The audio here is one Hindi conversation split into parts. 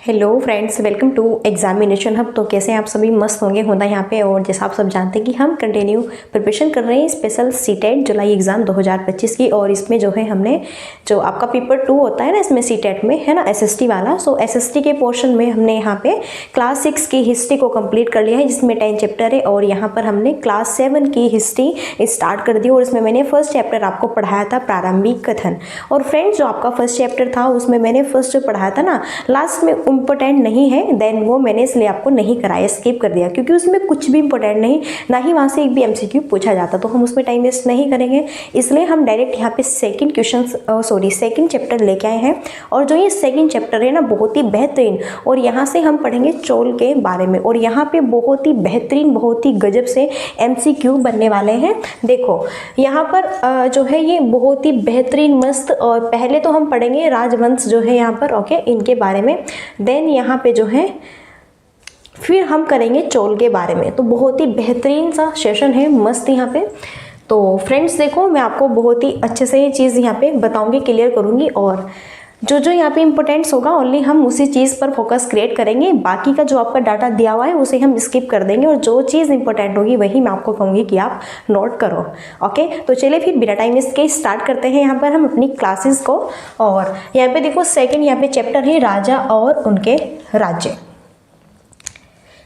Hello friends, welcome to examination hub. तो कैसे आप सभी मस्त होंगे होता यहाँ पे। और जैसा आप सब जानते हैं कि हम कंटिन्यू प्रिपरेशन कर रहे हैं स्पेशल सीटेट जुलाई एग्ज़ाम 2025 की। और इसमें जो है हमने जो आपका पेपर 2 होता है ना, इसमें सीटेट में है ना एसएसटी वाला। सो एसएसटी के पोर्शन में हमने यहाँ पे क्लास 6 की हिस्ट्री को कंप्लीट कर लिया है, जिसमें 10 चैप्टर है। और यहाँ पर हमने क्लास 7 की हिस्ट्री स्टार्ट कर दी और इसमें मैंने फर्स्ट चैप्टर आपको पढ़ाया था प्रारंभिक कथन। और फ्रेंड्स, जो आपका फर्स्ट चैप्टर था उसमें मैंने फर्स्ट जो पढ़ाया था ना, लास्ट में इंपॉर्टेंट नहीं है, देन वो मैंने इसलिए आपको नहीं कराया, स्किप कर दिया, क्योंकि उसमें कुछ भी इंपॉर्टेंट नहीं, ना ही वहाँ से एक भी एमसीक्यू पूछा जाता, तो हम उसमें टाइम वेस्ट नहीं करेंगे। इसलिए हम डायरेक्ट यहाँ पे सेकंड चैप्टर लेके आए हैं। और जो ये सेकंड चैप्टर है ना, बहुत ही बेहतरीन, और यहाँ से हम पढ़ेंगे चोल के बारे में। और यहाँ पे बहुत ही बेहतरीन, बहुत ही गजब से एमसीक्यू बनने वाले हैं। देखो यहाँ पर जो है ये बहुत ही बेहतरीन मस्त। और पहले तो हम पढ़ेंगे राजवंश जो है यहाँ पर, ओके, इनके बारे में। देन यहाँ पे जो है फिर हम करेंगे चोल के बारे में। तो बहुत ही बेहतरीन सा सेशन है, मस्त यहाँ पे। तो फ्रेंड्स देखो, मैं आपको बहुत ही अच्छे से ये चीज़ यहाँ पे बताऊंगी, क्लियर करूंगी। और जो जो यहाँ पे इंपॉर्टेंट्स होगा ओनली हम उसी चीज़ पर फोकस क्रिएट करेंगे। बाकी का जो आपका डाटा दिया हुआ है उसे हम स्किप कर देंगे, और जो चीज़ इंपॉर्टेंट होगी वही मैं आपको कहूँगी कि आप नोट करो। ओके, तो चलिए फिर बिना टाइम वेस्ट के स्टार्ट करते हैं यहाँ पर हम अपनी क्लासेस को। और यहाँ पे देखो सेकेंड यहाँ पे चैप्टर है राजा और उनके राज्य।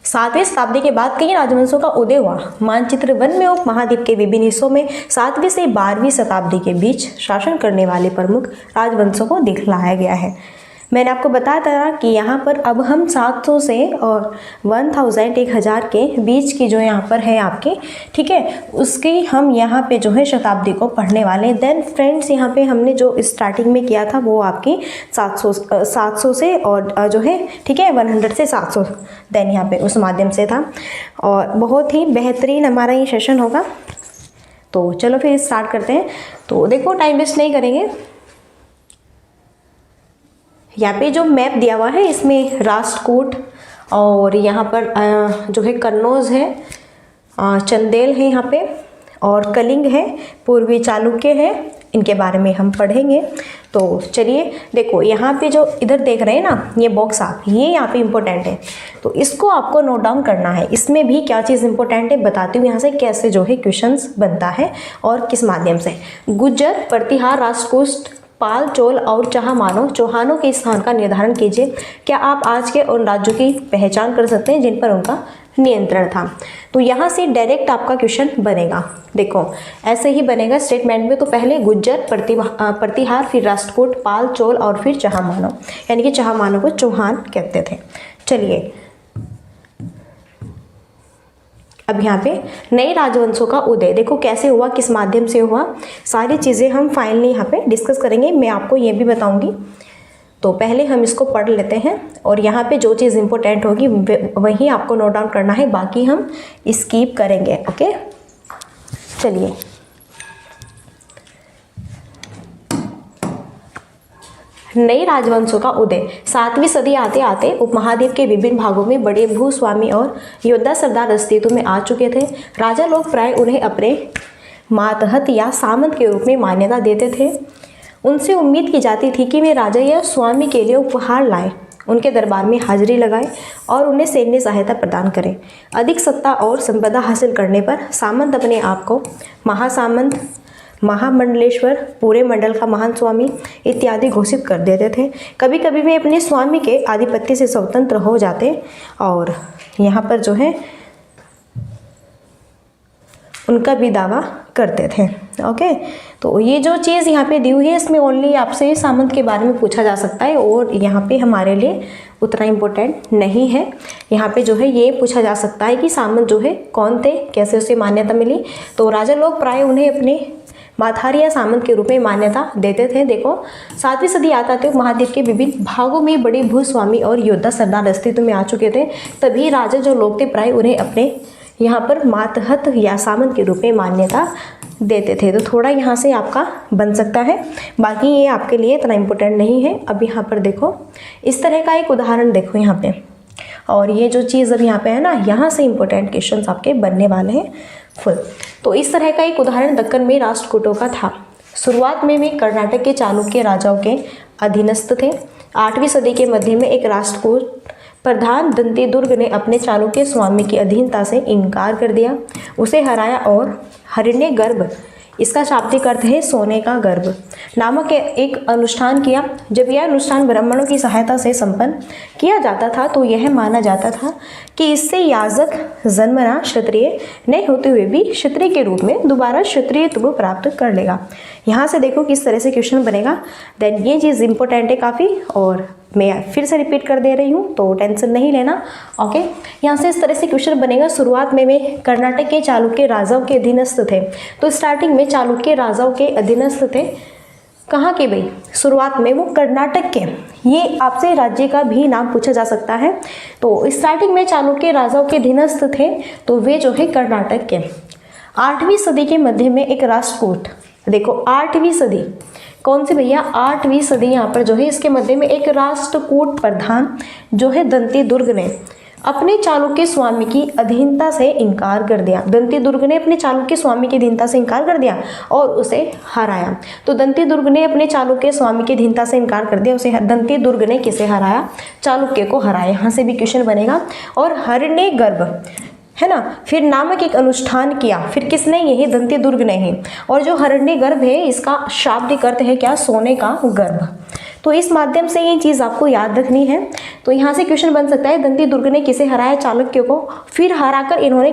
7वीं शताब्दी के बाद कई राजवंशों का उदय हुआ। मानचित्र वन में उपमहाद्वीप के विभिन्न हिस्सों में 7वीं से 12वीं शताब्दी के बीच शासन करने वाले प्रमुख राजवंशों को दिखलाया गया है। मैंने आपको बताया था कि यहाँ पर अब हम 700 से और 1000 के बीच की जो यहाँ पर है आपकी, ठीक है, उसकी हम यहाँ पे जो है शताब्दी को पढ़ने वाले हैं। देन फ्रेंड्स, यहाँ पे हमने जो स्टार्टिंग में किया था वो आपकी 700 से और जो है, ठीक है, 100 से 700, देन यहाँ पे उस माध्यम से था। और बहुत ही बेहतरीन हमारा ये सेशन होगा। तो चलो फिर स्टार्ट करते हैं। तो देखो, टाइम वेस्ट नहीं करेंगे। यहाँ पे जो मैप दिया हुआ है इसमें राष्ट्रकूट और यहाँ पर जो है कन्नौज है, चंदेल है यहाँ पे, और कलिंग है, पूर्वी चालुक्य है, इनके बारे में हम पढ़ेंगे। तो चलिए देखो, यहाँ पे जो इधर देख रहे हैं ना ये बॉक्स, आप ये यहाँ पे इम्पोर्टेंट है, तो इसको आपको नोट डाउन करना है। इसमें भी क्या चीज़ इंपॉर्टेंट है बताती हूँ यहाँ से, कैसे जो है क्वेश्चंस बनता है और किस माध्यम से। गुज्जर, प्रतिहार, राष्ट्रकूट, पाल, चोल और चौहानों के स्थान का निर्धारण कीजिए। क्या आप आज के उन राज्यों की पहचान कर सकते हैं जिन पर उनका नियंत्रण था? तो यहाँ से डायरेक्ट आपका क्वेश्चन बनेगा। देखो ऐसे ही बनेगा स्टेटमेंट में। तो पहले गुज्जर, प्रतिहार, फिर राष्ट्रकूट, पाल, चोल और फिर चौहानों, यानी कि चौहानों को चौहान कहते थे। चलिए अब यहाँ पे नए राजवंशों का उदय देखो कैसे हुआ, किस माध्यम से हुआ, सारी चीज़ें हम फाइनली यहाँ पे डिस्कस करेंगे। मैं आपको ये भी बताऊंगी। तो पहले हम इसको पढ़ लेते हैं, और यहाँ पे जो चीज़ इंपॉर्टेंट होगी वही आपको नोट डाउन करना है, बाकी हम स्किप करेंगे। ओके, चलिए नए राजवंशों का उदय। 7वीं सदी आते आते उपमहाद्वीप के विभिन्न भागों में बड़े भूस्वामी और योद्धा सरदार अस्तित्व में आ चुके थे। राजा लोग प्राय उन्हें अपने मातहत या सामंत के रूप में मान्यता देते थे। उनसे उम्मीद की जाती थी कि वे राजा या स्वामी के लिए उपहार लाएं, उनके दरबार में हाजिरी लगाएं और उन्हें सैन्य सहायता प्रदान करें। अधिक सत्ता और संपदा हासिल करने पर सामंत अपने आप को महासामंत, महामंडलेश्वर, पूरे मंडल का महान स्वामी इत्यादि घोषित कर देते थे। कभी कभी वे अपने स्वामी के आधिपत्य से स्वतंत्र हो जाते और यहाँ पर जो है उनका भी दावा करते थे। ओके, तो ये जो चीज़ यहाँ पे दी हुई है इसमें ओनली आपसे सामंत के बारे में पूछा जा सकता है, और यहाँ पे हमारे लिए उतना इम्पोर्टेंट नहीं है। यहाँ पे जो है ये पूछा जा सकता है कि सामंत जो है कौन थे, कैसे उसे मान्यता मिली। तो राजा लोग प्राय उन्हें अपने माथारी या सामंत के रूप में मान्यता देते थे। देखो 7वीं सदी आता थे महाद्वीप के विभिन्न भागों में बड़े भूस्वामी और योद्धा सरदार अस्तित्व में आ चुके थे। तभी राजा जो लोग थे प्राय उन्हें अपने यहाँ पर मातहत या सामंत के रूप में मान्यता देते थे। तो थोड़ा यहाँ से आपका बन सकता है, बाकी ये आपके लिए इतना इम्पोर्टेंट नहीं है। अब यहाँ पर देखो इस तरह का एक उदाहरण देखो यहाँ पे, और ये जो चीज़ अब यहाँ पे है ना, यहाँ से इम्पोर्टेंट क्वेश्चंस आपके बनने वाले हैं फुल। तो इस तरह का एक उदाहरण दक्कन में राष्ट्रकूटों का था। शुरुआत में वे कर्नाटक के चालुक्य राजाओं के अधीनस्थ थे। 8वीं सदी के मध्य में एक राष्ट्रकूट प्रधान दंतीदुर्ग ने अपने चालुक्य स्वामी की अधीनता से इनकार कर दिया, उसे हराया और हिरण्यगर्भ, इसका शाब्दिक अर्थ है सोने का गर्भ, नामक एक अनुष्ठान किया। जब यह अनुष्ठान ब्राह्मणों की सहायता से संपन्न किया जाता था तो यह माना जाता था कि इससे याजक जन्मना क्षत्रिय नहीं होते हुए भी क्षत्रिय के रूप में दोबारा क्षत्रियत्व प्राप्त कर लेगा। यहाँ से देखो किस तरह से क्वेश्चन बनेगा। देन ये चीज़ इंपॉर्टेंट है काफ़ी, और मैं फिर से रिपीट कर दे रही हूँ तो टेंशन नहीं लेना। ओके, यहाँ से इस तरह से क्वेश्चन बनेगा। शुरुआत में वे कर्नाटक के चालुक्य राजाओं के अधीनस्थ थे। तो स्टार्टिंग में चालुक्य राजाओं के अधीनस्थ थे। कहाँ के भाई? शुरुआत में वो कर्नाटक के। ये आपसे राज्य का भी नाम पूछा जा सकता है। तो स्टार्टिंग में चालुक्य राजाओं के अधीनस्थ थे, तो वे जो है कर्नाटक के। 8वीं सदी के मध्य में एक राष्ट्रकूट, देखो 8वीं सदी कौन सी भैया? 8वीं सदी यहाँ पर जो है इसके मध्य में एक राष्ट्रकूट प्रधान जो है दंतीदुर्ग ने अपने चालुक्य स्वामी की अधीनता से इनकार कर दिया। दंतीदुर्ग ने अपने चालुक्य स्वामी की अधीनता से इनकार कर दिया और उसे हराया। तो दंतीदुर्ग ने अपने चालुक्य स्वामी की अधीनता से इनकार कर दिया, उसे दंतीदुर्ग ने किसे हराया? चालुक्य को हराया। यहाँ से भी क्वेश्चन बनेगा। और हिरण्यगर्भ है ना, फिर नामक एक अनुष्ठान किया। फिर किसने? यही दंतीदुर्ग ने ही। और जो हिरण्यगर्भ है इसका शाब्दिक अर्थ है क्या? सोने का गर्भ। तो इस माध्यम से ये चीज़ आपको याद रखनी है। तो यहाँ से क्वेश्चन बन सकता है दंतीदुर्ग ने किसे हराया? चालुक्य को। फिर हराकर इन्होंने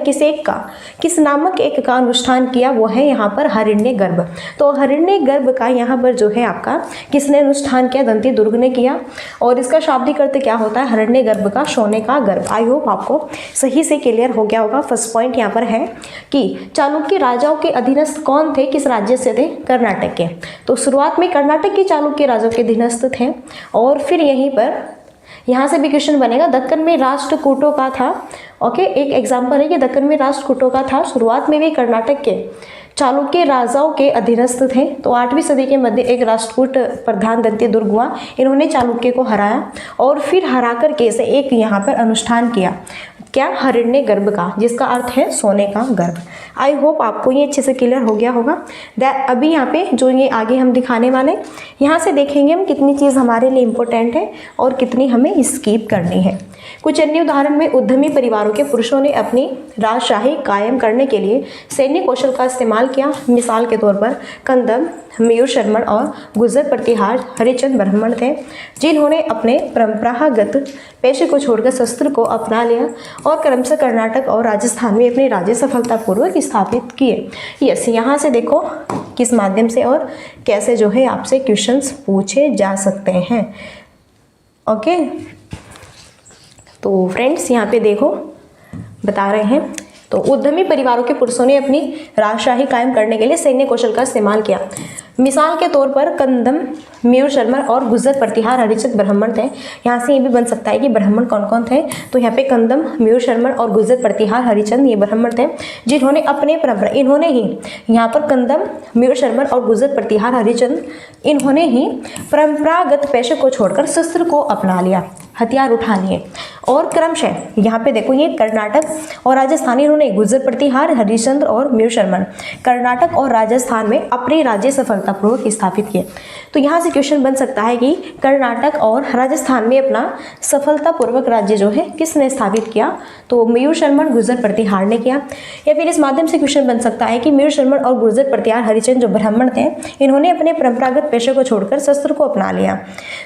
किस नामक एक का अनुष्ठान किया? वो है यहाँ पर हिरण्यगर्भ। तो हिरण्यगर्भ का यहाँ पर जो है आपका किसने अनुष्ठान किया? दंतीदुर्ग ने किया। और इसका शाब्दिक अर्थ क्या होता है? हिरण्यगर्भ का सोने का गर्भ। आई होप आपको सही से क्लियर हो गया होगा। फर्स्ट पॉइंट यहाँ पर है कि चालुक्य राजाओं के अधीनस्थ कौन थे? किस राज्य से थे? कर्नाटक के। तो शुरुआत में कर्नाटक के चालुक्य राजाओं के अधीनस्थ थे। और फिर यहीं पर यहाँ से भी क्वेश्चन बनेगा। दक्कन में राष्ट्रकूटों का था। ओके, एक एग्जांपल है कि दक्कन में राष्ट्रकूटों का था। शुरुआत में भी कर्नाटक के चालुक्य राजाओं के अधीनस्थ थे। तो 8वीं सदी के मध्य एक राष्ट्रकूट प्रधान दंतीदुर्ग हुआ। इन्होंने चालुक्य को हराया और फिर हराकर के से एक यहाँ पर अनुष्ठान किया। क्या? हिरण्यगर्भ का, जिसका अर्थ है सोने का गर्भ। आई होप आपको ये अच्छे से क्लियर हो गया होगा। अभी यहाँ पे जो ये आगे हम दिखाने वाले, यहाँ से देखेंगे हम कितनी चीज़ हमारे लिए इम्पोर्टेंट है और कितनी हमें स्किप करनी है। कुछ अन्य उदाहरण में उद्यमी परिवारों के पुरुषों ने अपनी राजशाही कायम करने के लिए सैन्य कौशल का इस्तेमाल किया। मिसाल के तौर पर कंदम, मयूर शर्मण और गुजर प्रतिहार हरिचंद ब्राह्मण थे, जिन्होंने अपने परंपरागत पेशे को छोड़कर शस्त्र को अपना लिया और क्रमशः कर्नाटक और राजस्थान में अपने राज्य सफलतापूर्वक स्थापित किए। यस, यहाँ से देखो किस माध्यम से और कैसे जो है आपसे क्वेश्चंस पूछे जा सकते हैं। ओके, तो फ्रेंड्स यहाँ पे देखो बता रहे हैं। तो उद्यमी परिवारों के पुरुषों ने अपनी राजशाही कायम करने के लिए सैन्य कौशल का इस्तेमाल किया। मिसाल के तौर पर कंदम, मयूर शर्मा और गुजर प्रतिहार हरिचंद ब्राह्मण थे। यहाँ से ये भी बन सकता है कि ब्राह्मण कौन कौन थे। तो यहाँ पे कंदम, मयूर शर्मा और गुजर प्रतिहार हरिचंद ये ब्राह्मण थे, जिन्होंने अपने परंपरा, इन्होंने ही यहाँ पर कंदम, मयूर शर्मा और गुजर प्रतिहार हरिचंद, इन्होंने ही परंपरागत पेशे को छोड़कर शस्त्र को अपना लिया, हथियार उठा लिए। और क्रमशः यहाँ पे देखो ये कर्नाटक और राजस्थान, इन्होंने गुजर प्रतिहार हरिचंद्र और मयूर शर्मा कर्नाटक और राजस्थान में अपने राज्य सफलतापूर्वक स्थापित किए। तो यहाँ से क्वेश्चन बन सकता है कि कर्नाटक और राजस्थान में अपना सफलतापूर्वक राज्य जो है किसने स्थापित किया? तो मयूर शर्मा गुजर प्रतिहार ने किया। या फिर इस माध्यम से क्वेश्चन बन सकता है कि मयूर शर्मा और गुजर प्रतिहार हरिचंद जो ब्राह्मण थे, इन्होंने अपने परंपरागत पेशे को छोड़कर शस्त्र को अपना लिया।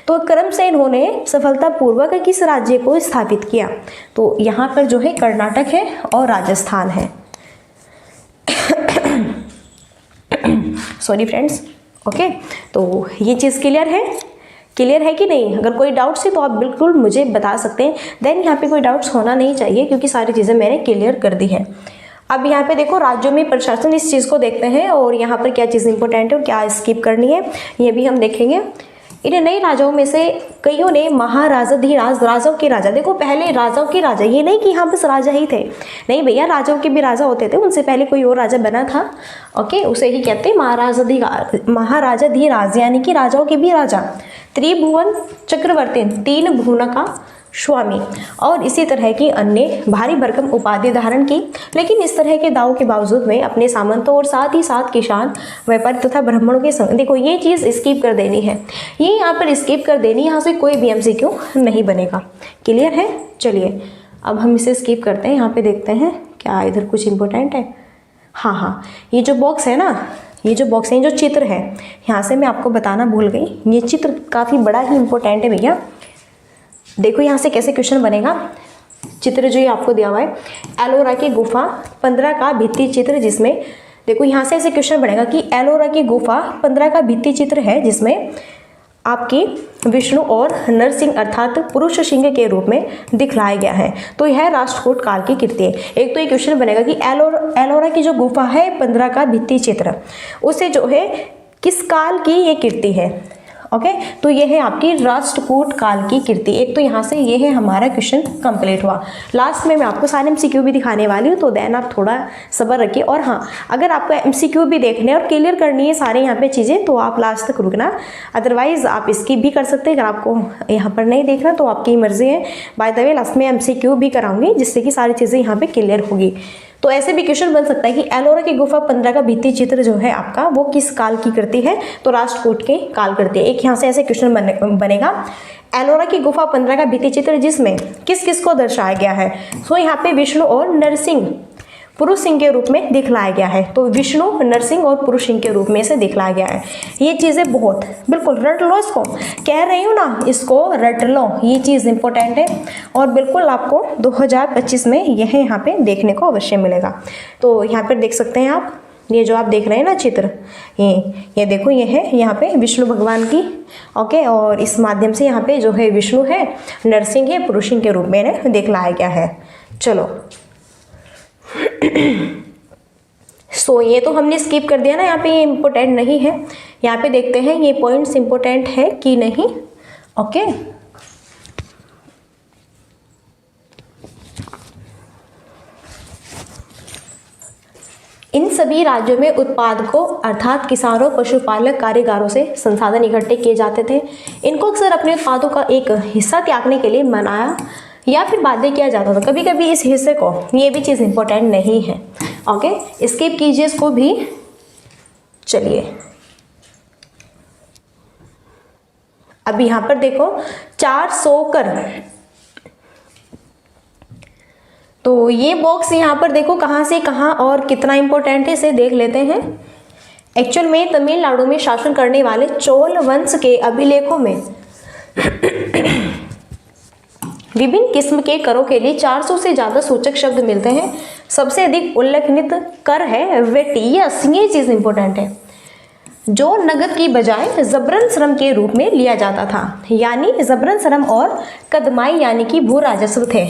तो क्रम से इन्होंने सफलतापूर्वक किस राज्य को स्थापित किया? तो यहाँ पर जो है कर्नाटक है और राजस्थान है। Sorry friends. ओके, तो ये चीज़ क्लियर है कि नहीं? अगर कोई डाउट्स है तो आप बिल्कुल मुझे बता सकते हैं। देन यहाँ पे कोई डाउट्स होना नहीं चाहिए क्योंकि सारी चीज़ें मैंने क्लियर कर दी है। अब यहाँ पे देखो राज्यों में प्रशासन, इस चीज़ को देखते हैं और यहाँ पर क्या चीज़ इंपॉर्टेंट है और क्या स्किप करनी है ये भी हम देखेंगे। इन्हें नए राजाओं में से कईयों ने महाराजाधिराज, राजाओं के राजा, देखो पहले राजाओं के राजा, ये नहीं कि यहाँ बस राजा ही थे, नहीं भैया, राजाओं के भी राजा होते थे, उनसे पहले कोई और राजा बना था। ओके, उसे ही कहते हैं महाराजाधिराज, यानी कि राजाओं के भी राजा। त्रिभुवन चक्रवर्ती, 3 भुवन का स्वामी और इसी तरह की अन्य भारी भरकम उपाधि धारण की। लेकिन इस तरह के दावों के बावजूद में अपने सामंतों और साथ ही साथ किसान, व्यापारी तथा ब्राह्मणों के संग, देखो ये चीज़ स्किप कर देनी है, ये यहाँ पर स्किप कर देनी, यहाँ से कोई भी MCQ नहीं बनेगा। क्लियर है? चलिए अब हम इसे स्किप करते हैं। यहाँ पे देखते हैं क्या इधर कुछ इंपॉर्टेंट है। हाँ, ये जो बॉक्स है ना, ये जो बॉक्स है, जो चित्र है, यहाँ से मैं आपको बताना भूल गई, ये चित्र काफ़ी बड़ा ही इंपॉर्टेंट है भैया। देखो यहाँ से कैसे क्वेश्चन बनेगा। चित्र जो ये आपको दिया हुआ है, एलोरा की गुफा 15 का भित्ति चित्र, जिसमें देखो यहाँ से ऐसे क्वेश्चन बनेगा कि एलोरा की गुफा 15 का भित्ति चित्र है, जिसमें आपकी विष्णु और नरसिंह अर्थात पुरुष सिंह के रूप में दिखलाया गया है। तो यह राष्ट्रकूट काल की कृति है। एक तो ये क्वेश्चन बनेगा कि एलोरा की जो गुफा है 15 का भित्ति चित्र, उसे जो है किस काल की ये कृति है। ओके, तो ये है आपकी राष्ट्रकूट काल की कृति। एक तो यहाँ से ये है हमारा क्वेश्चन कंप्लीट हुआ। लास्ट में मैं आपको सारे MCQ भी दिखाने वाली हूँ, तो देन आप थोड़ा सब्र रखिए। और हाँ, अगर आपको MCQ भी देखने और क्लियर करनी है सारे यहाँ पे चीज़ें, तो आप लास्ट तक रुकना, अदरवाइज आप इसकी भी कर सकते हैं। अगर आपको यहाँ पर नहीं देखना तो आपकी मर्जी है। बाय द वे लास्ट में MCQ भी कराऊंगी, जिससे कि सारी चीज़ें यहाँ पे क्लियर होगी। तो ऐसे भी क्वेश्चन बन सकता है कि एलोरा की गुफा 15 का भित्ति चित्र जो है आपका, वो किस काल की कृति है। तो राष्ट्रकूट के काल कृति है। एक यहाँ से ऐसे क्वेश्चन बनेगा, एलोरा की गुफा 15 का भित्ति चित्र जिसमें किस किस को दर्शाया गया है। तो यहाँ पे विष्णु और नरसिंह पुरुष सिंह के रूप में दिखलाया गया है। तो विष्णु, नरसिंह और पुरुष सिंह के रूप में इसे दिखलाया गया है। ये चीज़ें बहुत बिल्कुल रट लो, इसको कह रही हूँ ना, इसको रट लो, ये चीज़ इंपॉर्टेंट है और बिल्कुल आपको 2025 में यह यहाँ पे देखने को अवश्य मिलेगा। तो यहाँ पर देख सकते हैं आप, ये जो आप देख रहे हैं ना चित्र, ये देखो, ये है यहाँ पे विष्णु भगवान की। ओके, और इस माध्यम से यहाँ पे जो है विष्णु है, नरसिंह है, पुरुष सिंह के रूप में इन्हें दिखलाया गया है। चलो सो ये तो हमने स्किप कर दिया ना, यहाँ पे ये इम्पोर्टेंट नहीं है। यहाँ पे देखते हैं ये पॉइंट्स इम्पोर्टेंट है कि नहीं। ओके, इन सभी राज्यों में उत्पादकों अर्थात किसानों, पशुपालक, कारीगरों से संसाधन इकट्ठे किए जाते थे। इनको अक्सर अपने उत्पादों का एक हिस्सा त्यागने के लिए मनाया या फिर बाध्य किया जाता था। कभी कभी इस हिस्से को, ये भी चीज़ इंपॉर्टेंट नहीं है। ओके, स्किप कीजिए इसको भी। चलिए अब यहाँ पर देखो 400 कर, तो ये बॉक्स यहाँ पर देखो कहाँ से कहाँ और कितना इंपॉर्टेंट है, इसे देख लेते हैं। एक्चुअल में तमिलनाडु में शासन करने वाले चोल वंश के अभिलेखों में विभिन्न किस्म के करों के लिए 400 से ज़्यादा सूचक शब्द मिलते हैं। सबसे अधिक उल्लेखित कर है वेटी। यस, ये चीज़ इंपॉर्टेंट है, जो नगद की बजाय जबरन श्रम के रूप में लिया जाता था। यानी जबरन श्रम और कदमाई यानी कि भू राजस्व थे।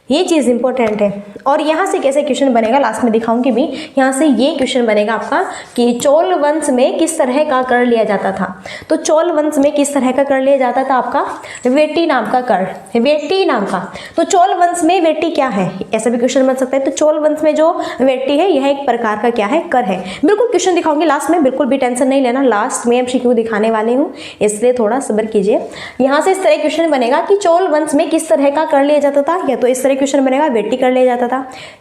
ये चीज़ इंपॉर्टेंट है। और यहाँ से कैसे क्वेश्चन बनेगा लास्ट में दिखाऊंगी भी। यहाँ से ये क्वेश्चन बनेगा आपका कि चोल वंश में किस तरह का कर लिया जाता था। तो चोल वंश में किस तरह का कर लिया जाता था आपका, वेटी नाम का कर, वेटी नाम का। तो चोल वंश में वेटी क्या है, ऐसा भी क्वेश्चन बन सकता है। तो चोल वंश में जो वेटी है यह एक प्रकार का क्या है, कर है। बिल्कुल क्वेश्चन दिखाऊंगी लास्ट में, बिल्कुल भी टेंशन नहीं लेना, लास्ट में MCQ दिखाने वाली हूँ, इसलिए थोड़ा सब्र कीजिए। यहाँ से इस तरह क्वेश्चन बनेगा कि चोल वंश में किस तरह का कर लिया जाता था, या तो इस तरह क्वेश्चन बनेगा वेटी कर लिया जाता था,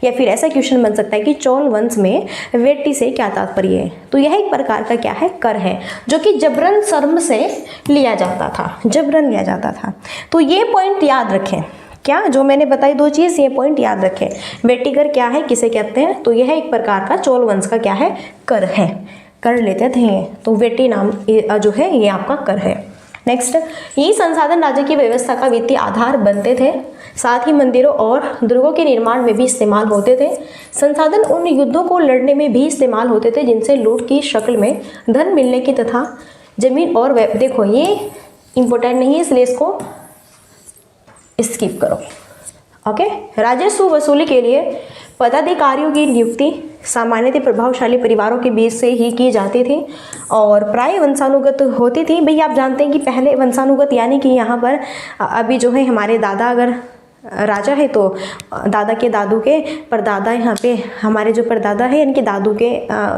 या फिर ऐसा क्वेश्चन बन सकता है कि चोल वंश में वेटी से क्या तात्पर्य है। तो यह एक प्रकार का क्या है, कर है, जो कि जबरन श्रम से लिया जाता था, जबरन लिया जाता था। तो ये पॉइंट याद रखें, क्या जो मैंने बताई दो चीज़, ये पॉइंट याद रखें। वेटी कर क्या है, किसे कहते हैं, तो यह एक प्रकार का चोल वंश का क्या है, कर है, कर लेते थे। तो वेटी नाम जो है ये आपका कर है। नेक्स्ट, ये संसाधन राज्य की व्यवस्था का वित्तीय आधार बनते थे, साथ ही मंदिरों और दुर्गों के निर्माण में भी इस्तेमाल होते थे। संसाधन उन युद्धों को लड़ने में भी इस्तेमाल होते थे जिनसे लूट की शक्ल में धन मिलने की तथा जमीन और देखो ये इंपॉर्टेंट नहीं है, इसलिए इसको स्किप करो। ओके, राजस्व वसूली के लिए पदाधिकारियों की नियुक्ति सामान्यतः प्रभावशाली परिवारों के बीच से ही की जाती थी और प्राय वंशानुगत होती थी। भाई आप जानते हैं कि पहले वंशानुगत यानी कि यहाँ पर अभी जो है हमारे दादा अगर राजा है तो दादा के दादू के परदादा, यहाँ पे हमारे जो परदादा है इनके दादू के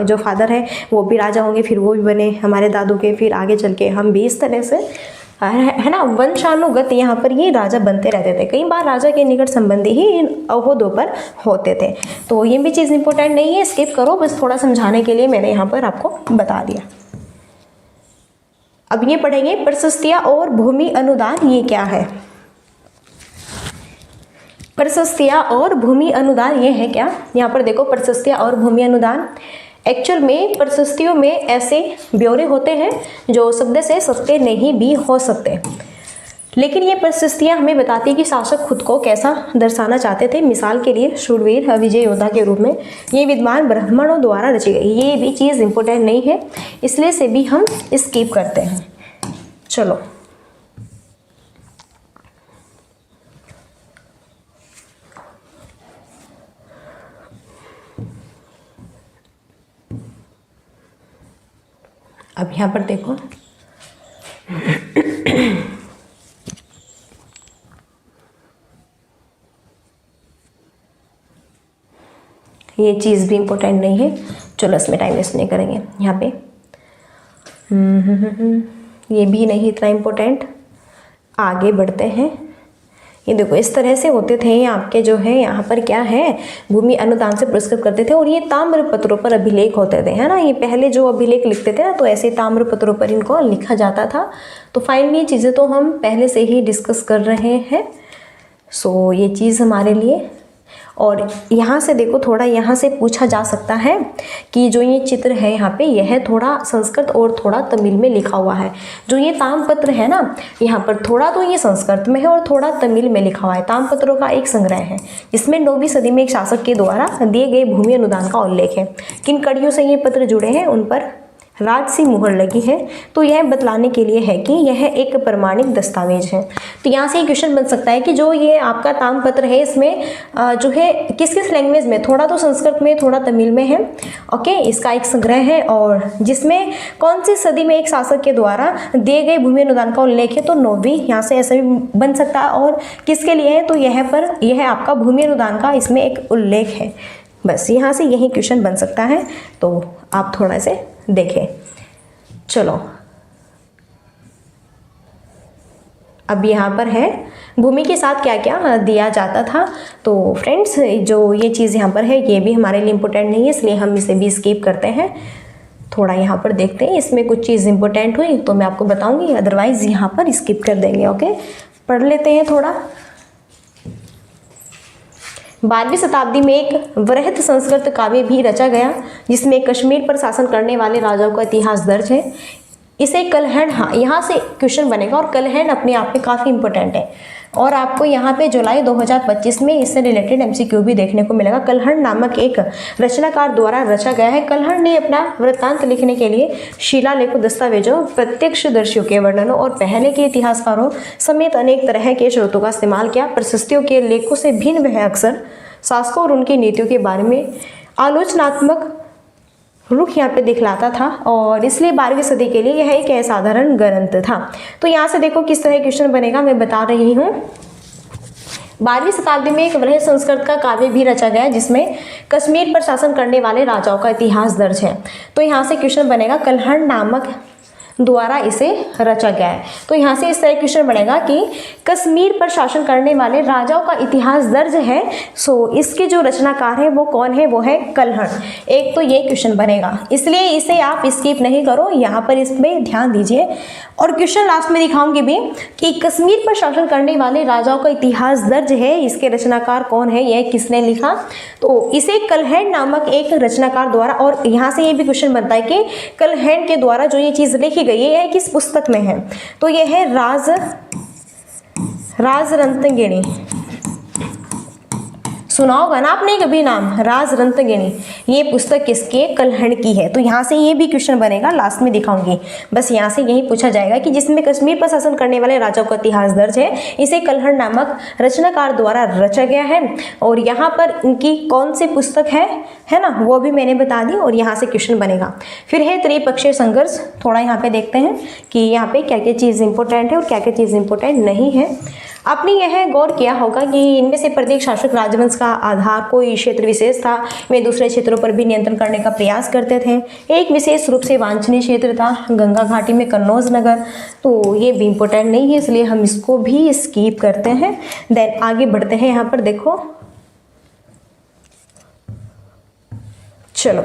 जो फादर है वो भी राजा होंगे, फिर वो भी बने हमारे दादू के, फिर आगे चल के हम भी इस तरह से है ना, वंशानुगत यहाँ पर ये राजा बनते रहते थे। कई बार राजा के निकट संबंधी ही इन अहोदों पर होते थे। तो ये भी चीज़ इंपॉर्टेंट नहीं है, स्किप करो, बस थोड़ा समझाने के लिए मैंने यहाँ पर आपको बता दिया। अब ये पढ़ेंगे प्रशस्तियाँ और भूमि अनुदान, ये क्या है। प्रशस्तियाँ और भूमि अनुदान ये है क्या। यहाँ पर देखो प्रशस्तियाँ और भूमि अनुदान, एक्चुअल में प्रशस्तियों में ऐसे ब्यौरे होते हैं जो शब्द से सत्य नहीं भी हो सकते, लेकिन ये प्रशस्तियाँ हमें बताती है कि शासक खुद को कैसा दर्शाना चाहते थे। मिसाल के लिए शूरवीर विजय योद्धा के रूप में ये विद्वान ब्राह्मणों द्वारा रची गई। ये भी चीज़ इंपॉर्टेंट नहीं है, इसलिए से भी हम स्किप करते हैं। चलो अब यहाँ पर देखो ये चीज़ भी इम्पोर्टेंट नहीं है, चलो इसमें टाइम वेस्ट नहीं करेंगे। यहाँ पे ये भी नहीं इतना इम्पोर्टेंट, आगे बढ़ते हैं। ये देखो इस तरह से होते थे आपके जो है यहाँ पर क्या है, भूमि अनुदान से पुरस्कृत करते थे और ये ताम्र पत्रों पर अभिलेख होते थे, है ना। ये पहले जो अभिलेख लिखते थे ना, तो ऐसे ताम्र पत्रों पर इनको लिखा जाता था। तो फाइनली ये चीज़ें तो हम पहले से ही डिस्कस कर रहे हैं, सो ये चीज़ हमारे लिए। और यहाँ से देखो थोड़ा यहाँ से पूछा जा सकता है कि जो ये चित्र है यहाँ पे, यह थोड़ा संस्कृत और थोड़ा तमिल में लिखा हुआ है। जो ये ताम्रपत्र है ना, यहाँ पर थोड़ा तो ये संस्कृत में है और थोड़ा तमिल में लिखा हुआ है। ताम्रपत्रों का एक संग्रह है, इसमें 9वीं सदी में एक शासक के द्वारा दिए गए भूमि अनुदान का उल्लेख है। किन कड़ियों से ये पत्र जुड़े हैं, उन पर राजसी मुहर लगी है। तो यह बतलाने के लिए है कि यह एक प्रमाणिक दस्तावेज है। तो यहाँ से ये क्वेश्चन बन सकता है कि जो ये आपका ताम्रपत्र है, इसमें जो है किस किस लैंग्वेज में, थोड़ा तो संस्कृत में थोड़ा तमिल में है। ओके, इसका एक संग्रह है और जिसमें कौन सी सदी में एक शासक के द्वारा दिए गए भूमि अनुदान का उल्लेख है, तो 9वीं, यहाँ से ऐसा भी बन सकता है। और किसके लिए है, तो यह आपका भूमि अनुदान का इसमें एक उल्लेख है। बस यहाँ से यही क्वेश्चन बन सकता है, तो आप थोड़ा से देखें। चलो अब यहाँ पर है भूमि के साथ क्या क्या दिया जाता था। तो फ्रेंड्स जो ये चीज़ यहाँ पर है, ये भी हमारे लिए इम्पोर्टेंट नहीं है, इसलिए हम इसे भी स्किप करते हैं। थोड़ा यहाँ पर देखते हैं, इसमें कुछ चीज़ इंपॉर्टेंट हुई तो मैं आपको बताऊंगी, अदरवाइज़ यहाँ पर स्किप कर देंगे। ओके, पढ़ लेते हैं थोड़ा। 12वीं शताब्दी में एक वृहत संस्कृत काव्य भी रचा गया, जिसमें कश्मीर पर शासन करने वाले राजाओं का इतिहास दर्ज है। इसे कलहण, हाँ यहाँ से क्वेश्चन बनेगा, और कलहण अपने आप में काफ़ी इंपॉर्टेंट है। और आपको यहाँ पे जुलाई 2025 में इससे रिलेटेड MCQ भी देखने को मिलेगा। कलहण नामक एक रचनाकार द्वारा रचा गया है। कलहण ने अपना वृत्तांत लिखने के लिए शिलालेखों, दस्तावेजों, प्रत्यक्षदर्शियों के वर्णनों और पहले के इतिहासकारों समेत अनेक तरह के स्रोतों का इस्तेमाल किया। प्रशस्तियों के लेखों से भिन्न वह अक्सर शासकों और उनकी नीतियों के बारे में आलोचनात्मक रुख यहाँ पे दिखलाता था, और इसलिए 12वीं सदी के लिए यह एक असाधारण ग्रंथ था। तो यहाँ से देखो किस तरह क्वेश्चन बनेगा, मैं बता रही हूँ। 12वीं शताब्दी में एक वृहत संस्कृत का काव्य भी रचा गया, जिसमें कश्मीर पर शासन करने वाले राजाओं का इतिहास दर्ज है। तो यहाँ से क्वेश्चन बनेगा कलहण नामक द्वारा इसे रचा गया है। तो यहाँ से इस तरह क्वेश्चन बनेगा कि कश्मीर पर शासन करने वाले राजाओं का इतिहास दर्ज है, सो इसके जो रचनाकार है वो कौन है, वो है कलहण। एक तो ये क्वेश्चन बनेगा, इसलिए इसे आप स्किप नहीं करो, यहाँ पर इसमें ध्यान दीजिए। और क्वेश्चन लास्ट में दिखाऊंगी भी कि कश्मीर पर शासन करने वाले राजाओं का इतिहास दर्ज है, इसके रचनाकार कौन है, यह किसने लिखा, तो इसे कलहण नामक एक रचनाकार द्वारा। और यहाँ से ये भी क्वेश्चन बनता है कि कलहण के द्वारा जो ये चीज़ लिखी गई है किस पुस्तक में है, तो यह है राजरंतगिणी। सुना होगा ना आपने कभी नाम, राजरंतगिणी। ये पुस्तक किसके, कलहण की है। तो यहाँ से ये भी क्वेश्चन बनेगा, लास्ट में दिखाऊंगी। बस यहाँ से यही पूछा जाएगा कि जिसमें कश्मीर पर शासन करने वाले राजाओं का इतिहास दर्ज है, इसे कलहण नामक रचनाकार द्वारा रचा गया है। और यहाँ पर इनकी कौन सी पुस्तक है ना, वो भी मैंने बता दी। और यहाँ से क्वेश्चन बनेगा। फिर है त्रिपक्षीय संघर्ष। थोड़ा यहाँ पे देखते हैं कि यहाँ पे क्या क्या चीज़ इंपॉर्टेंट है और क्या क्या चीज़ इंपॉर्टेंट नहीं है। आपने यह गौर किया होगा कि इनमें से प्रत्येक शासक राजवंश का आधार कोई क्षेत्र विशेष था। वे दूसरे क्षेत्रों पर भी नियंत्रण करने का प्रयास करते थे। एक विशेष रूप से वांछनीय क्षेत्र था गंगा घाटी में कन्नौज नगर। तो ये भी इम्पोर्टेंट नहीं है, इसलिए हम इसको भी स्किप करते हैं। देन आगे बढ़ते हैं। यहाँ पर देखो, चलो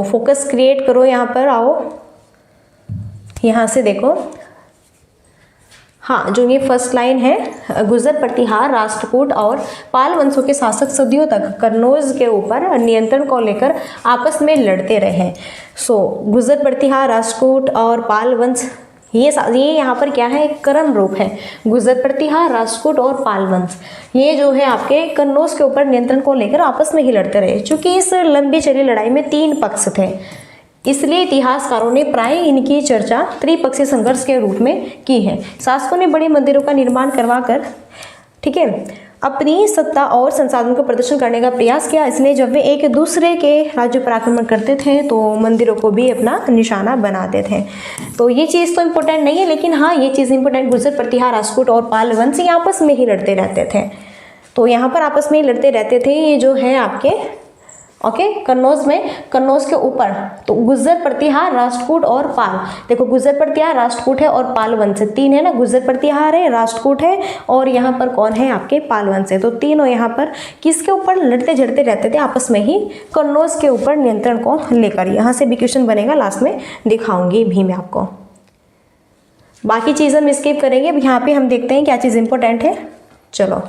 फोकस क्रिएट करो। यहाँ पर आओ, यहाँ से देखो। हाँ, जो ये फर्स्ट लाइन है, गुर्जर प्रतिहार राष्ट्रकूट और पाल वंशों के शासक सदियों तक कन्नौज के ऊपर नियंत्रण को लेकर आपस में लड़ते रहे। गुर्जर प्रतिहार राष्ट्रकूट और पाल वंश, ये यहाँ पर क्या है, एक क्रम रूप है। गुर्जर प्रतिहार राष्ट्रकूट और पाल वंश, ये जो है आपके कन्नौज के ऊपर नियंत्रण को लेकर आपस में ही लड़ते रहे। चूंकि इस लंबी चली लड़ाई में 3 पक्ष थे, इसलिए इतिहासकारों ने प्राय इनकी चर्चा त्रिपक्षीय संघर्ष के रूप में की है। शासकों ने बड़े मंदिरों का निर्माण करवाकर, ठीक है, अपनी सत्ता और संसाधन को प्रदर्शन करने का प्रयास किया। इसलिए जब वे एक दूसरे के राज्य पर आक्रमण करते थे तो मंदिरों को भी अपना निशाना बनाते थे। तो ये चीज़ तो इम्पोर्टेंट नहीं है, लेकिन हाँ ये चीज़ इम्पोर्टेंट, गुर्जर प्रतिहार राष्ट्रकूट और पाल वंश आपस में ही लड़ते रहते थे। तो यहाँ पर आपस में ही लड़ते रहते थे। ये जो है आपके कन्नौज में, कन्नौज के ऊपर तो गुर्जर प्रतिहार राष्ट्रकूट और पाल, देखो गुर्जर प्रतिहार राष्ट्रकूट है और पाल वंश है, 3 है ना, गुर्जर प्रतिहार है, राष्ट्रकूट है और यहाँ पर कौन है आपके पाल वंश है। तो तीनों यहाँ पर किसके ऊपर लड़ते झड़ते रहते थे आपस में ही, कन्नौज के ऊपर नियंत्रण को लेकर। यहाँ से भी क्वेश्चन बनेगा, लास्ट में दिखाऊंगी भी मैं आपको। बाकी चीज़ हम स्किप करेंगे। अब यहाँ पे हम देखते हैं क्या चीज़ इंपॉर्टेंट है। चलो,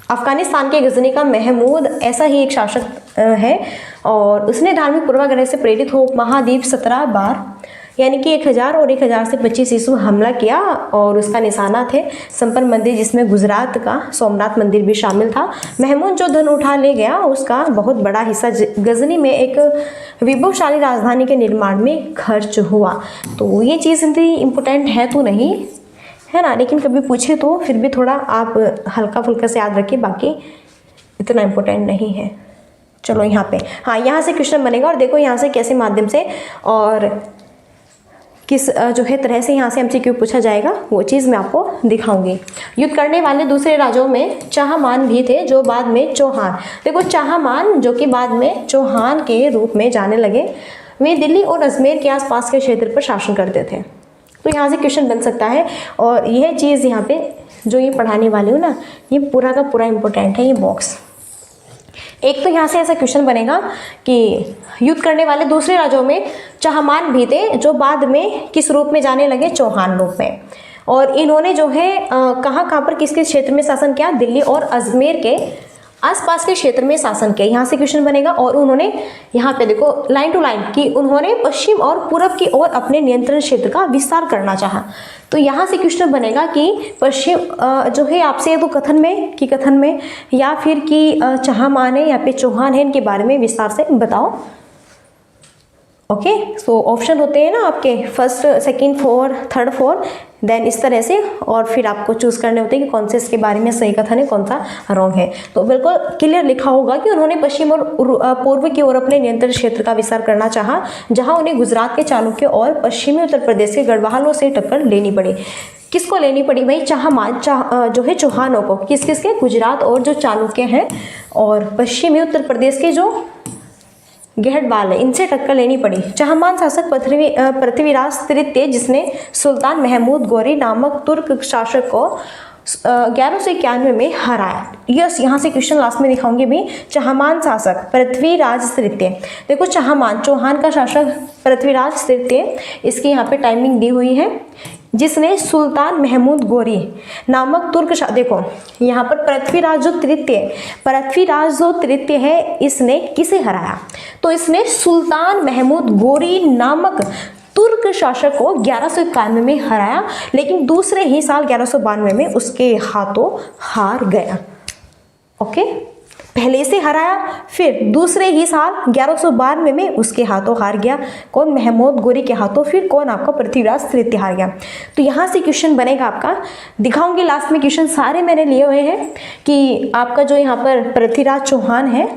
अफगानिस्तान के गजनी का महमूद ऐसा ही एक शासक है और उसने धार्मिक पूर्वाग्रह से प्रेरित हो महाद्वीप 17 बार यानी कि 1000 और 1000 से 25 ईस्वी हमला किया और उसका निशाना थे संपन्न मंदिर, जिसमें गुजरात का सोमनाथ मंदिर भी शामिल था। महमूद जो धन उठा ले गया उसका बहुत बड़ा हिस्सा गजनी में एक विभवशाली राजधानी के निर्माण में खर्च हुआ। तो ये चीज़ इतनी इम्पोर्टेंट है तो नहीं है ना, लेकिन कभी पूछे तो फिर भी थोड़ा आप हल्का फुल्का से याद रखिए, बाकी इतना इम्पोर्टेंट नहीं है। चलो यहाँ पे, हाँ यहाँ से क्वेश्चन बनेगा और देखो यहाँ से कैसे माध्यम से और किस जो है तरह से यहाँ से एमसीक्यू पूछा जाएगा वो चीज़ मैं आपको दिखाऊंगी। युद्ध करने वाले दूसरे राज्यों में चाहमान भी थे जो बाद में चौहान, देखो चाहमान जो कि बाद में चौहान के रूप में जाने लगे, वे दिल्ली और अजमेर के आसपास के क्षेत्र पर शासन करते थे। तो यहाँ से क्वेश्चन बन सकता है और यह चीज़ यहाँ पे जो ये पढ़ाने वाली हूँ ना, ये पूरा का पूरा इम्पोर्टेंट है ये बॉक्स। एक तो यहाँ से ऐसा क्वेश्चन बनेगा कि युद्ध करने वाले दूसरे राज्यों में चाहमान भी थे जो बाद में किस रूप में जाने लगे, चौहान रूप में। और इन्होंने जो है कहाँ पर किस किस क्षेत्र में शासन किया, दिल्ली और अजमेर के आसपास के क्षेत्र में शासन किया। यहाँ से क्वेश्चन बनेगा और उन्होंने यहाँ पे देखो लाइन टू लाइन कि उन्होंने पश्चिम और पूरब की ओर अपने नियंत्रण क्षेत्र का विस्तार करना चाहा। तो यहाँ से क्वेश्चन बनेगा कि पश्चिम जो है आपसे तो कथन में या फिर कि चाहमान है या फिर चौहान है, इनके बारे में विस्तार से बताओ। ओके, सो ऑप्शन होते हैं ना आपके first, second, third, fourth, then इस तरह से, और फिर आपको चूज करने होते हैं कि कौन से इसके बारे में सही कथन है, कौन सा रॉन्ग है। तो बिल्कुल क्लियर लिखा होगा कि उन्होंने पश्चिम और पूर्व की ओर अपने नियंत्रण क्षेत्र का विस्तार करना चाहा, जहां उन्हें गुजरात के चालुक्य और पश्चिमी उत्तर प्रदेश के गढ़वालों से टक्कर लेनी पड़ी। किसको लेनी पड़ी भाई, चाहमान जो है चौहानों को, किस किस के, गुजरात और जो चालुक्य हैं और पश्चिमी उत्तर प्रदेश के जो गहडवाल है, इनसे टक्कर लेनी पड़ी। चाहमान शासक पृथ्वीराज तृतीय, जिसने सुल्तान महमूद गोरी नामक तुर्क शासक को 1191 में हराया। यस, यहाँ से क्वेश्चन लास्ट में दिखाऊंगी भी। चाहमान शासक पृथ्वीराज तृतीय, देखो चाहमान चौहान का शासक पृथ्वीराज तृतीय, इसकी यहाँ पे टाइमिंग दी हुई है, जिसने सुल्तान महमूद गोरी नामक तुर्क देखो यहाँ पर पृथ्वीराज जो तृतीय है, इसने किसे हराया, तो इसने सुल्तान महमूद गोरी नामक तुर्क शासक को 1191 में हराया, लेकिन दूसरे ही साल 1192 में उसके हाथों हार गया। ओके, पहले से हराया, फिर दूसरे ही साल 1192 में उसके हाथों हार गया। कौन, महमूद गोरी के हाथों, फिर कौन, आपका पृथ्वीराज तृतीय हार गया। तो यहाँ से क्वेश्चन बनेगा आपका, दिखाऊंगी लास्ट में क्वेश्चन सारे मैंने लिए हुए हैं कि आपका जो यहाँ पर पृथ्वीराज चौहान है,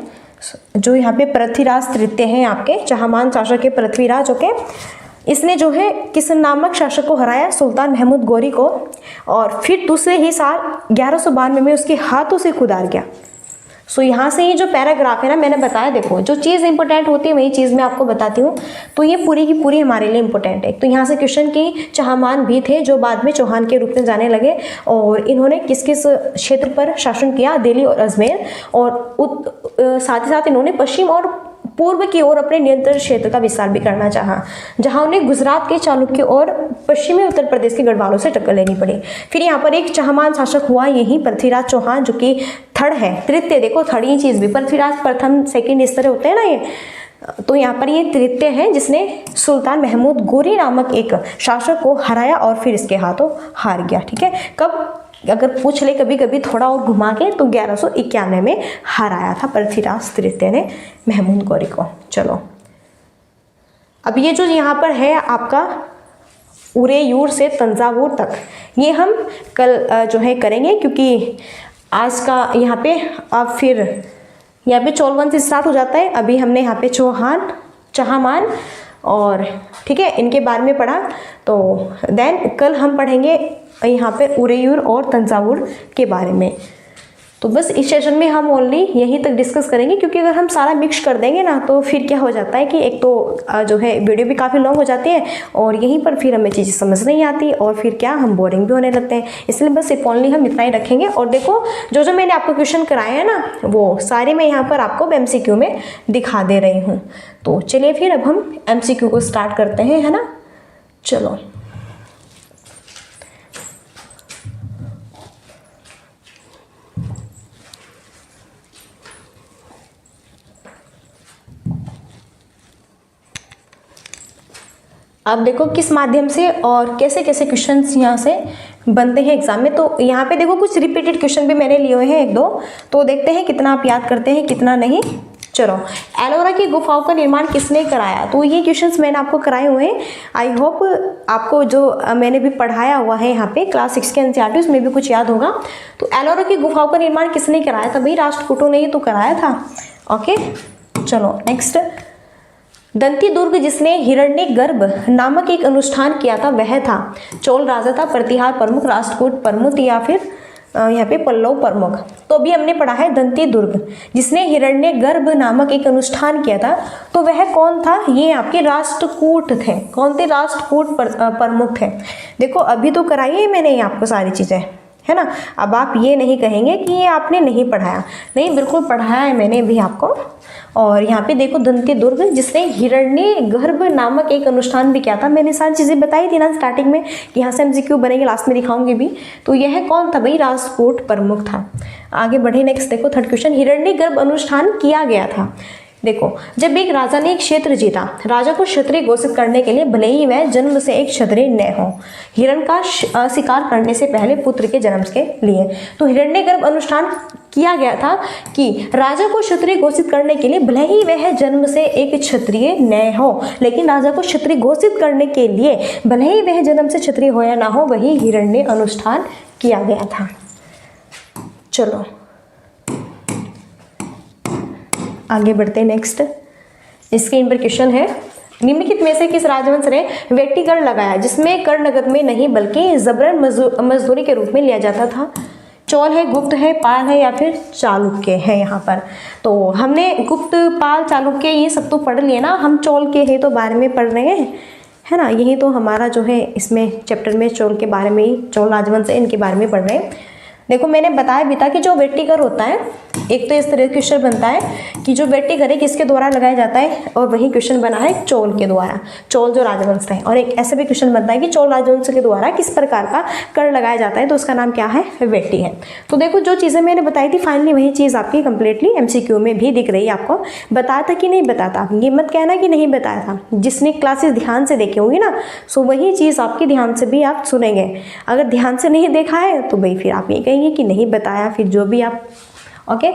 जो यहाँ पे पृथ्वीराज तृतीय हैं आपके चाहमान शासक के पृथ्वीराज। ओके, इसने जो है किस नामक शासक को हराया, सुल्तान महमूद गौरी को, और फिर दूसरे ही साल 1192 में उसके हाथों से खुद हार गया। सो यहाँ से ये जो पैराग्राफ है ना, मैंने बताया, देखो जो चीज़ इंपॉर्टेंट होती है वही चीज़ मैं आपको बताती हूँ, तो ये पूरी की पूरी हमारे लिए इंपॉर्टेंट है। तो यहाँ से क्वेश्चन की चाहमान भी थे जो बाद में चौहान के रूप में जाने लगे, और इन्होंने किस किस क्षेत्र पर शासन किया, दिल्ली और अजमेर, और साथ ही साथ इन्होंने पश्चिम और पूर्व की ओर अपने नियंत्रण क्षेत्र का विस्तार भी करना चाहा, जहां उन्हें गुजरात के चालुक्य और पश्चिमी उत्तर प्रदेश के गढ़वालों से टक्कर लेनी पड़ी। फिर यहाँ पर एक चाहमान शासक हुआ यही पृथ्वीराज चौहान, जो कि थर्ड है, तृतीय, देखो थर्ड ही चीज़ भी, पृथ्वीराज प्रथम सेकंड इस तरह होते हैं ना ये, तो यहाँ पर ये तृतीय है जिसने सुल्तान महमूद गोरी नामक एक शासक को हराया और फिर इसके हाथों हार गया। ठीक है, कब अगर पूछ ले कभी कभी थोड़ा और घुमा के, तो 1191 में हराया था पृथ्वीराज तृतीय ने महमूद गौरी को। चलो अब ये जो यहाँ पर है आपका उरेयूर से तंजावुर तक, ये हम कल जो है करेंगे, क्योंकि आज का यहाँ पे अब फिर यहाँ पे चोल वंश स्टार्ट हो जाता है। अभी हमने यहाँ पे चौहान, चाहमान और ठीक है इनके बारे में पढ़ा, तो देन कल हम पढ़ेंगे यहाँ पे उरेयूर और तंजावुर के बारे में। तो बस इस सेशन में हम ओनली यहीं तक डिस्कस करेंगे, क्योंकि अगर हम सारा मिक्स कर देंगे ना तो फिर क्या हो जाता है कि एक तो जो है वीडियो भी काफ़ी लॉन्ग हो जाती है, और यहीं पर फिर हमें चीज़ें समझ नहीं आती, और फिर क्या हम बोरिंग भी होने लगते हैं। इसलिए बस ओनली हम इतना ही रखेंगे। और देखो जो जो मैंने आपको क्वेश्चन कराए हैं ना, वो सारे मैं यहाँ पर आपको MCQ में दिखा दे रही हूँ। तो चलिए फिर अब हम MCQ को स्टार्ट करते हैं, है ना। चलो अब देखो किस माध्यम से और कैसे कैसे क्वेश्चंस यहाँ से बनते हैं एग्जाम में। तो यहाँ पे देखो कुछ रिपीटेड क्वेश्चन भी मैंने लिए हुए हैं एक दो, तो देखते हैं कितना आप याद करते हैं कितना नहीं। चलो, एलोरा की गुफाओं का निर्माण किसने कराया? तो ये क्वेश्चंस मैंने आपको कराए हुए हैं। आई होप आपको जो मैंने भी पढ़ाया हुआ है यहाँ पे क्लास 6 के NCERT उसमें भी कुछ याद होगा। तो एलोरा की गुफाओं का निर्माण किसने कराया था? भाई राष्ट्रकूटों ने ही तो कराया था। ओके चलो नेक्स्ट, दंती दुर्ग जिसने हिरण्यगर्भ नामक एक अनुष्ठान किया था वह था? चोल राजा था, प्रतिहार प्रमुख, राष्ट्रकूट प्रमुख, या फिर यहाँ पे पल्लव प्रमुख। तो अभी हमने पढ़ा है दंती दुर्ग जिसने हिरण्यगर्भ नामक एक अनुष्ठान किया था, तो वह कौन था? ये आपके राष्ट्रकूट थे। कौन थे? राष्ट्रकूट प्रमुख थे। देखो अभी तो कराइए मैंने ये आपको सारी चीज़ें, है ना। अब आप ये नहीं कहेंगे कि ये आपने नहीं पढ़ाया, नहीं बिल्कुल पढ़ाया है मैंने भी आपको। और यहाँ पे देखो दंती दुर्ग जिसने हिरण्यगर्भ नामक एक अनुष्ठान भी किया था, मैंने सारी चीज़ें बताई थी ना स्टार्टिंग में कि यहाँ से MCQ बनेंगे, लास्ट में दिखाऊंगी भी। तो यह कौन था भाई? राष्ट्रकूट प्रमुख था। आगे बढ़े नेक्स्ट, देखो थर्ड क्वेश्चन, हिरण्यगर्भ अनुष्ठान किया गया था। देखो जब एक राजा ने एक क्षेत्र जीता, राजा को क्षत्रिय घोषित करने के लिए भले ही वह जन्म से एक क्षत्रिय न हो, हिरण का शिकार करने से पहले पुत्र के जन्म के लिए। तो हिरण्यगर्भ अनुष्ठान किया गया था कि राजा को क्षत्रिय घोषित करने के लिए भले ही वह जन्म से एक क्षत्रिय न हो, लेकिन राजा को क्षत्रिय घोषित करने के लिए भले ही वह जन्म से क्षत्रिय हो या ना हो, वही हिरण्य अनुष्ठान किया गया था। चलो आगे बढ़ते हैं नेक्स्ट, इसके इन पर क्वेश्चन है, निम्नलिखित में से किस राजवंश ने वेटी कर लगाया जिसमें कर नगद में नहीं बल्कि जबरन मजदूरी के रूप में लिया जाता था? चोल है, गुप्त है, पाल है, या फिर चालुक्य है? यहाँ पर तो हमने गुप्त, पाल, चालुक्य ये सब तो पढ़ लिए ना, हम चोल के है तो बारे में पढ़ रहे हैं, है ना। यही तो हमारा जो है इसमें चैप्टर में चोल के बारे में ही, चोल राजवंश है इनके बारे में पढ़ रहे हैं। देखो मैंने बताया भी था कि जो वेट्टिकर होता है, एक तो इस तरह क्वेश्चन बनता है कि जो वेट्टिकर है किसके द्वारा लगाया जाता है, और वही क्वेश्चन बना है चोल के द्वारा, चोल जो राजवंश है। और एक ऐसा भी क्वेश्चन बनता है कि चोल राजवंश के द्वारा किस प्रकार का कर लगाया जाता है, तो उसका नाम क्या है? वेट्टी है। तो देखो जो चीज़ें मैंने बताई थी फाइनली वही चीज़ आपकी कंप्लीटली MCQ में भी दिख रही है। आपको बताया था कि नहीं बताता, ये मत कहना कि नहीं बताया था। जिसने क्लासेस ध्यान से देखी होंगी ना, सो वही चीज़ आपकी ध्यान से भी आप सुनेंगे। अगर ध्यान से नहीं देखा है तो भाई फिर आप ये कहेंगे कि नहीं बताया, फिर जो भी आप ओके।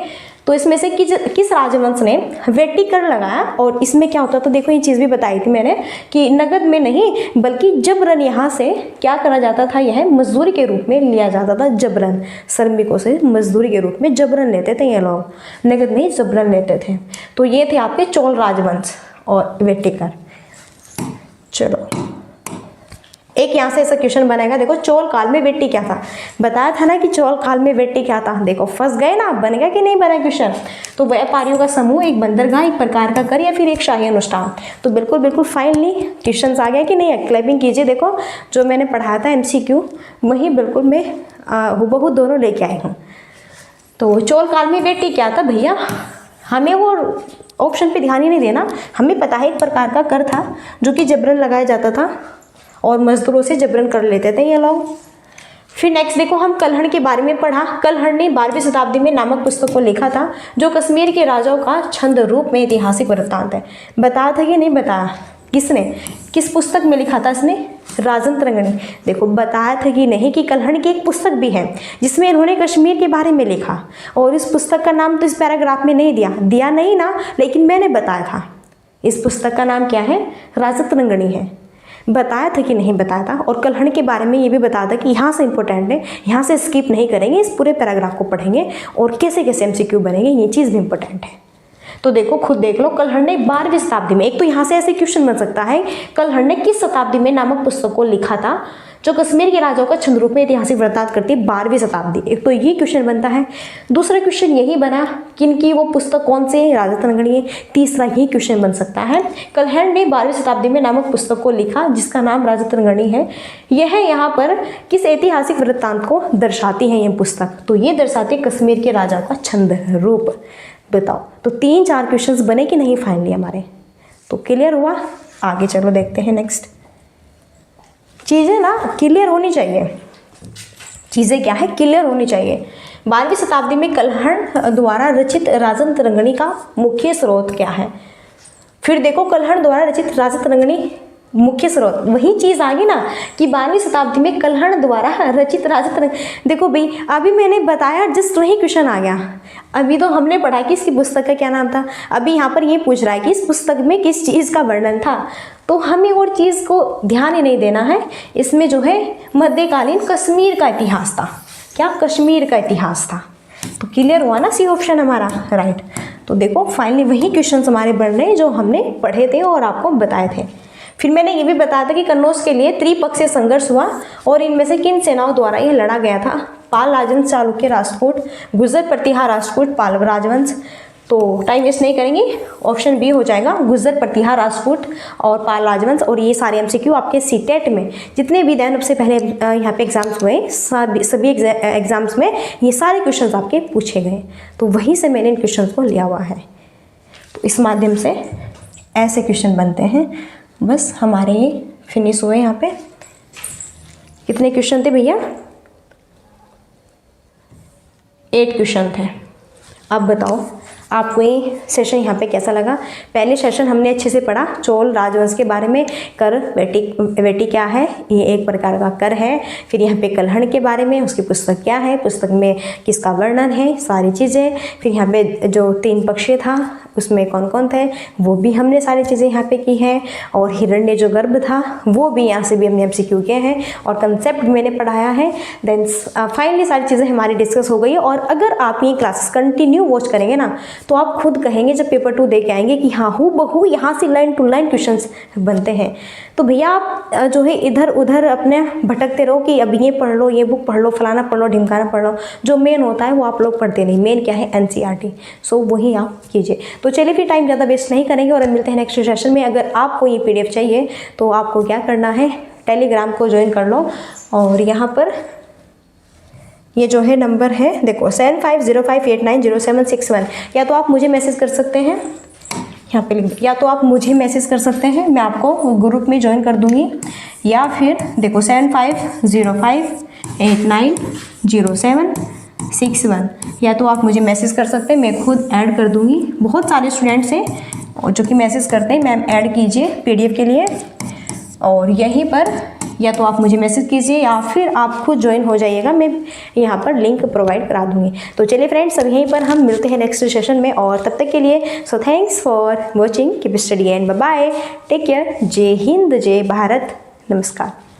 तो इसमें से किस राजवंश ने वेट्टी कर लगाया, और इसमें क्या होता था? देखो ये चीज़ भी बताई थी मैंने कि नगद में नहीं बल्कि जबरन यहाँ से क्या करा जाता था, यह मजदूरी के रूप में लिया जाता था। जबरन, श्रमिकों से मजदूरी के रूप में जबरन लेते थे ये लोग, नगद नहीं जबरन लेते थे। तो ये थे आपके चोल राजवंश और वेट्टी कर। चलो एक यहाँ से ऐसा क्वेश्चन बनेगा, देखो चोल काल में वेट्टी क्या था, बताया था ना कि चोल काल में वेट्टी क्या था। देखो फंस गए ना, बनेगा कि नहीं बना क्वेश्चन। तो व्यापारियों का समूह, एक बंदरगाह, एक प्रकार का कर या फिर एक शाही अनुष्ठान। तो बिल्कुल बिल्कुल फाइनली क्वेश्चन आ गया कि नहीं, क्लैपिंग कीजिए। देखो जो मैंने पढ़ाया था MCQ वही बिल्कुल मैं हूबहू दोनों लेके आई हूँ। तो चोल काल में वेट्टी क्या था भैया, हमें वो ऑप्शन पे ध्यान ही नहीं देना, हमें पता है एक प्रकार का कर था जो कि जबरन लगाया जाता था और मजदूरों से जबरन कर लेते थे ये लोग। फिर नेक्स्ट देखो, हम कल्हड़ के बारे में पढ़ा। कल्हड़ ने 12वीं शताब्दी में नामक पुस्तक को लिखा था जो कश्मीर के राजाओं का छंद रूप में ऐतिहासिक वृत्तांत है। बताया था कि नहीं बताया, किसने, किस पुस्तक में लिखा था इसने, राजतरंगिणी। देखो बताया था कि नहीं कि कल्हड़ की एक पुस्तक भी है जिसमें इन्होंने कश्मीर के बारे में लिखा, और इस पुस्तक का नाम तो इस पैराग्राफ में नहीं दिया नहीं ना, लेकिन मैंने बताया था इस पुस्तक का नाम क्या है, राजतरंगिणी है। बताया था कि नहीं बताया था। और कल्हड़ के बारे में ये भी बताया था कि यहाँ से इंपॉर्टेंट है, यहाँ से स्किप नहीं करेंगे, इस पूरे पैराग्राफ को पढ़ेंगे और कैसे कैसे MCQ बनेंगे, ये चीज़ भी इंपॉर्टेंट है। तो देखो खुद देख लो, कल्हड़ ने 12वीं शताब्दी में, एक तो यहाँ से ऐसे क्वेश्चन बन सकता है, कल्हड़ ने किस शताब्दी में नामक पुस्तक को लिखा था जो कश्मीर के राजाओं का छंद रूप में ऐतिहासिक वृत्तांत करती है, 12वीं शताब्दी। एक तो ये क्वेश्चन बनता है। दूसरा क्वेश्चन यही बना किनकी वो पुस्तक कौन सी है, राजतरंगिणी है। तीसरा यही क्वेश्चन बन सकता है, कल्हड़ ने 12वीं शताब्दी में नामक पुस्तक को लिखा जिसका नाम राजतरंगिणी है, यह यहाँ पर किस ऐतिहासिक वृत्तांत को दर्शाती है ये पुस्तक, तो ये दर्शाती है कश्मीर के राजाओं का छंद रूप। बताओ, तो 3-4 क्वेश्चंस बने कि नहीं फाइनली हमारे, तो क्लियर हुआ। आगे चलो देखते हैं नेक्स्ट। चीज़ें ना क्लियर होनी चाहिए, चीज़ें क्या है, क्लियर होनी चाहिए। 12वीं शताब्दी में कल्हड़ द्वारा रचित राजतरंगिणी का मुख्य स्रोत क्या है। फिर देखो कल्हड़ द्वारा रचित राजतरंगिणी मुख्य स्रोत, वही चीज़ आ गई ना कि 12वीं शताब्दी में कल्हड़ द्वारा रचित राजतरंगिणी। देखो भाई अभी मैंने बताया, जस्ट वही क्वेश्चन आ गया। अभी तो हमने पढ़ा कि इसकी पुस्तक का क्या नाम था, अभी यहाँ पर ये पूछ रहा है कि इस पुस्तक में किस चीज़ का वर्णन था, तो हमें और चीज़ को ध्यान ही नहीं देना है। इसमें जो है मध्यकालीन कश्मीर का इतिहास था, क्या कश्मीर का इतिहास था। तो क्लियर हुआ ना, सी ऑप्शन हमारा राइट। तो देखो फाइनली वही क्वेश्चन हमारे बन रहे हैं जो हमने पढ़े थे और आपको बताए थे। फिर मैंने ये भी बताया था कि कन्नौज के लिए त्रिपक्षीय संघर्ष हुआ और इनमें से किन सेनाओं द्वारा यह लड़ा गया था। पाल राजवंश, चालुक्य राष्ट्रकूट, गुर्जर प्रतिहार राष्ट्रकूट, पाल राजवंश। तो टाइम वेस्ट नहीं करेंगे, ऑप्शन बी हो जाएगा, गुर्जर प्रतिहार राष्ट्रकूट और पाल राजवंश। और ये सारे MCQ आपके सीटेट में जितने भी दिन से पहले यहाँ पे एग्जाम्स हुए, सभी एग्जाम्स में ये सारे क्वेश्चंस आपके पूछे गए, तो वहीं से मैंने इन क्वेश्चंस को लिया हुआ है। तो इस माध्यम से ऐसे क्वेश्चन बनते हैं। बस हमारे ये फिनिश हुए। यहाँ पे कितने क्वेश्चन थे भैया, 8 क्वेश्चन थे। अब बताओ आपको ये सेशन यहाँ पे कैसा लगा। पहले सेशन हमने अच्छे से पढ़ा चोल राजवंश के बारे में, कर वेटी क्या है, ये एक प्रकार का कर है। फिर यहाँ पे कल्हड़ के बारे में, उसकी पुस्तक क्या है, पुस्तक में किसका वर्णन है, सारी चीज़ें। फिर यहाँ पे जो 3 पक्षी था उसमें कौन कौन थे वो भी हमने सारी चीज़ें यहाँ पे की हैं। और हिरण्य जो गर्भ था वो भी यहाँ से भी हमने MCQ किए हैं और कंसेप्ट मैंने पढ़ाया है। देन फाइनली सारी चीज़ें हमारी डिस्कस हो गई। और अगर आप ये क्लासेस कंटिन्यू वॉच करेंगे ना तो आप खुद कहेंगे जब पेपर 2 दे के आएंगे कि हाँ हूबहू यहाँ से लाइन टू लाइन क्वेश्चंस बनते हैं। तो भैया आप जो है इधर उधर अपने भटकते रहो कि अब ये पढ़ लो, ये बुक पढ़ लो, फलाना पढ़ लो, ढिमकाना पढ़ लो, जो मेन होता है वो आप लोग पढ़ते नहीं। मेन क्या है, NCERT। सो वही आप कीजिए। तो चलिए फिर टाइम ज़्यादा वेस्ट नहीं करेंगे और मिलते हैं नेक्स्ट सेशन में। अगर आपको ये PDF चाहिए तो आपको क्या करना है, टेलीग्राम को ज्वाइन कर लो। और यहाँ पर ये जो है नंबर है देखो 7505890761, या तो आप मुझे मैसेज कर सकते हैं, यहाँ पे लिख, या तो आप मुझे मैसेज कर सकते हैं, मैं आपको ग्रुप में ज्वाइन कर दूँगी। या फिर देखो 7505890761, या तो आप मुझे मैसेज कर सकते हैं, मैं खुद ऐड कर दूँगी। बहुत सारे स्टूडेंट्स हैं जो कि मैसेज करते हैं मैम ऐड कीजिए PDF के लिए। और यहीं पर या तो आप मुझे मैसेज कीजिए या फिर आप खुद ज्वाइन हो जाइएगा, मैं यहाँ पर लिंक प्रोवाइड करा दूँगी। तो चलिए फ्रेंड्स, अब यहीं पर हम मिलते हैं नेक्स्ट सेशन में, और तब तक के लिए so thanks for watching, keep study and bye bye, take care. जय हिंद, जय भारत, नमस्कार।